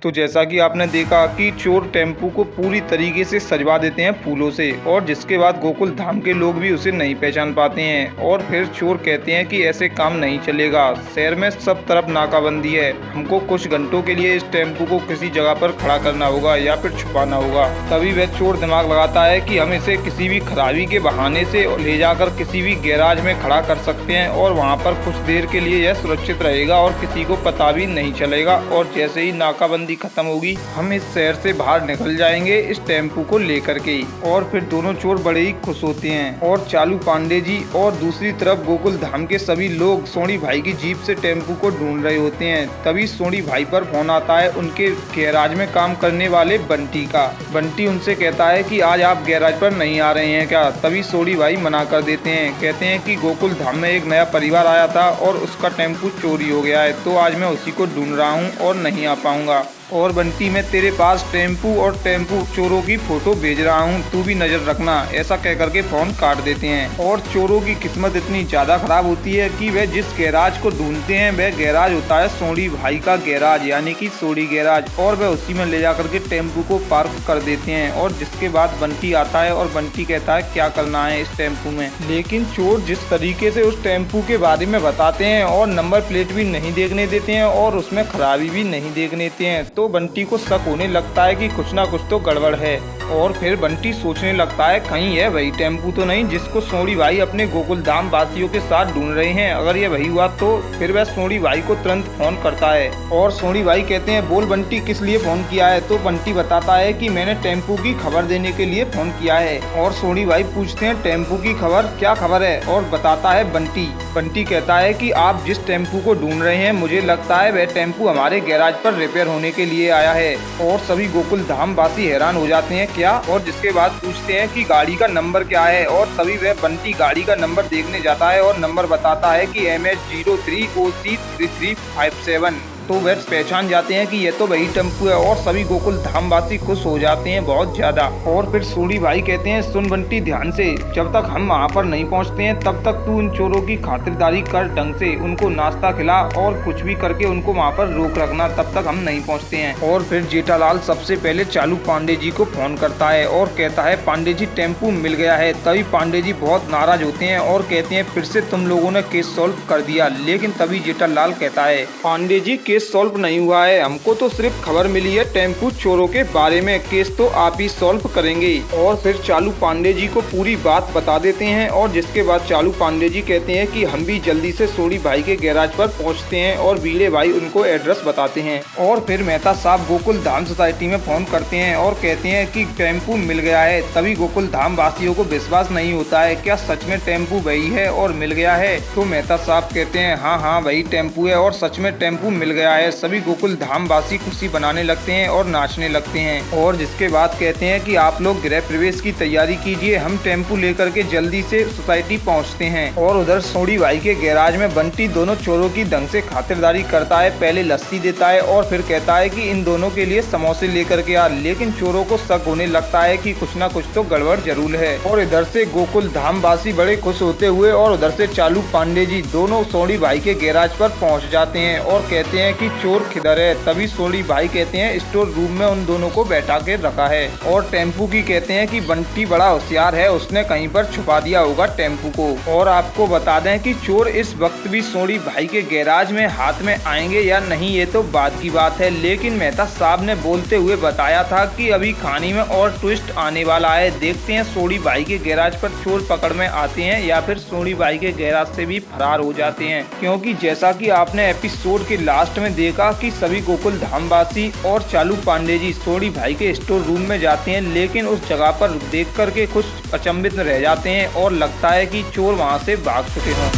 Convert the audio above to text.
तो जैसा कि आपने देखा कि चोर टेम्पू को पूरी तरीके से सजवा देते हैं फूलों से, और जिसके बाद गोकुल धाम के लोग भी उसे नहीं पहचान पाते हैं। और फिर चोर कहते हैं कि ऐसे काम नहीं चलेगा, शहर में सब तरफ नाकाबंदी है, हमको कुछ घंटों के लिए इस टेम्पू को किसी जगह पर खड़ा करना होगा या फिर छुपाना होगा। तभी वह चोर दिमाग लगाता है कि हम इसे किसी भी खराबी के बहाने से ले जाकर किसी भी गैराज में खड़ा कर सकते हैं और वहाँ पर कुछ देर के लिए यह सुरक्षित रहेगा और किसी को पता भी नहीं चलेगा। और जैसे ही नाकाबंदी खत्म होगी हम इस शहर से बाहर निकल जाएंगे इस टेम्पू को लेकर के। और फिर दोनों चोर बड़े ही खुश होते हैं। और चालू पांडे जी और दूसरी तरफ गोकुल धाम के सभी लोग सोनी भाई की जीप से टेम्पू को ढूंढ रहे होते हैं। तभी सोनी भाई पर फोन आता है उनके गैराज में काम करने वाले बंटी का। बंटी उनसे कहता है कि आज आप गैराज पर नहीं आ रहे हैं क्या। तभी सोनी भाई मना कर देते हैं, कहते हैं कि गोकुल धाम में एक नया परिवार आया था और उसका टेम्पू चोरी हो गया है, तो आज मैं उसी को ढूंढ रहा हूँ और नहीं आ पाऊंगा। और बंटी मैं तेरे पास टेम्पू और टेम्पू चोरों की फोटो भेज रहा हूँ, तू भी नजर रखना। ऐसा कह करके फोन काट देते हैं। और चोरों की किस्मत इतनी ज्यादा खराब होती है कि वह जिस गैराज को ढूंढते हैं वह गैराज होता है सोनी भाई का गैराज, यानी कि सोनी गैराज। और वह उसी में ले जाकर के टेम्पू को पार्क कर देते हैं। और जिसके बाद बंटी आता है और बंटी कहता है क्या करना है इस टेम्पू में। लेकिन चोर जिस तरीके से उस टेम्पू के बारे में बताते हैं और नंबर प्लेट भी नहीं देखने देते हैं और उसमें खराबी भी नहीं देखने देते हैं, तो बंटी को शक होने लगता है कि कुछ ना कुछ तो गड़बड़ है। और फिर बंटी सोचने लगता है कहीं यह वही टेम्पू तो नहीं जिसको सोनी भाई अपने गोकुल धाम वासियों के साथ ढूंढ रहे हैं। अगर ये वही हुआ तो फिर वह सोनी भाई को तुरंत फोन करता है। और सोनी भाई कहते हैं बोल बंटी किस लिए फोन किया है। तो बंटी बताता है कि मैंने टेम्पू की खबर देने के लिए फोन किया है। और सोनी भाई पूछते हैं टेम्पू की खबर, क्या खबर है। और बताता है बंटी। बंटी कहता है कि आप जिस टेम्पू को ढूंढ रहे हैं मुझे लगता है वह टेम्पू हमारे गैराज पर रिपेयर होने के लिए आया है। और सभी गोकुल धाम वासी हैरान हो जाते हैं क्या। और जिसके बाद पूछते हैं कि गाड़ी का नंबर क्या है। और तभी वह बंटी गाड़ी का नंबर देखने जाता है और नंबर बताता है कि MH03OC3357। तो वह पहचान जाते हैं कि ये तो वही टेम्पू है। और सभी गोकुल धाम वासी खुश हो जाते हैं बहुत ज्यादा। और फिर सोनी भाई कहते हैं सुन बंटी ध्यान से, जब तक हम वहाँ पर नहीं पहुँचते हैं तब तक तू इन चोरों की खातिरदारी कर ढंग से, उनको नाश्ता खिला और कुछ भी करके उनको वहाँ पर रोक रखना, तब तक हम नहीं पहुँचते हैं। और फिर जेठालाल सबसे पहले चालू पांडे जी को फोन करता है और कहता है पांडे जी टेम्पू मिल गया है। तभी पांडे जी बहुत नाराज होते हैं और कहते हैं फिर से तुम लोगों ने केस सॉल्व कर दिया। लेकिन तभी जेठालाल कहता है पांडे जी केस सॉल्व नहीं हुआ है, हमको तो सिर्फ खबर मिली है टेम्पू चोरों के बारे में, केस तो आप ही सॉल्व करेंगे। और फिर चालू पांडे जी को पूरी बात बता देते हैं। और जिसके बाद चालू पांडे जी कहते हैं कि हम भी जल्दी से सोनी भाई के गैराज पर पहुंचते हैं। और बीड़े भाई उनको एड्रेस बताते हैं। और फिर मेहता साहब गोकुल धाम सोसाइटी में फोन करते हैं और कहते हैं कि टेम्पू मिल गया है। तभी गोकुल धाम वासियों को विश्वास नहीं होता है, क्या सच में टेम्पू वही है और मिल गया है। तो मेहता साहब कहते हैं हाँ वही टेम्पू है और सच में टेम्पू मिल गया है। सभी गोकुल धाम वासी खुशी बनाने लगते हैं और नाचने लगते हैं। और जिसके बाद कहते हैं कि आप लोग गृह प्रवेश की तैयारी कीजिए, हम टेम्पू लेकर के जल्दी से सोसाइटी पहुंचते हैं। और उधर सोनी भाई के गैराज में बंटी दोनों चोरों की ढंग से खातिरदारी करता है, पहले लस्सी देता है और फिर कहता है कि इन दोनों के लिए समोसे लेकर के आ। लेकिन चोरों को शक होने लगता है कि कुछ ना कुछ तो गड़बड़ जरूर है। और इधर से गोकुल धाम वासी बड़े खुश होते हुए और उधर से चालू पांडे जी दोनों सोनी भाई के गैराज पर पहुंच जाते हैं और कहते हैं कि चोर किधर है। तभी सोनी भाई कहते हैं स्टोर रूम में उन दोनों को बैठा के रखा है। और टेम्पू की कहते हैं कि बंटी बड़ा होशियार है, उसने कहीं पर छुपा दिया होगा टेम्पू को। और आपको बता दें कि चोर इस वक्त भी सोनी भाई के गैराज में हाथ में आएंगे या नहीं ये तो बाद की बात है। लेकिन मेहता साहब ने बोलते हुए बताया था कि अभी कहानी में और ट्विस्ट आने वाला है। देखते हैं सोनी भाई के गैराज पर चोर पकड़ में आते हैं या फिर सोनी भाई के गैराज से भी फरार हो जाते हैं। क्योंकि जैसा कि आपने एपिसोड के लास्ट में देखा कि सभी गोकुल धाम वासी और चालू पांडे जी सोनी भाई के स्टोर रूम में जाते हैं, लेकिन उस जगह पर देख करके कुछ अचंभित रह जाते हैं और लगता है कि चोर वहां से भाग चुके हों।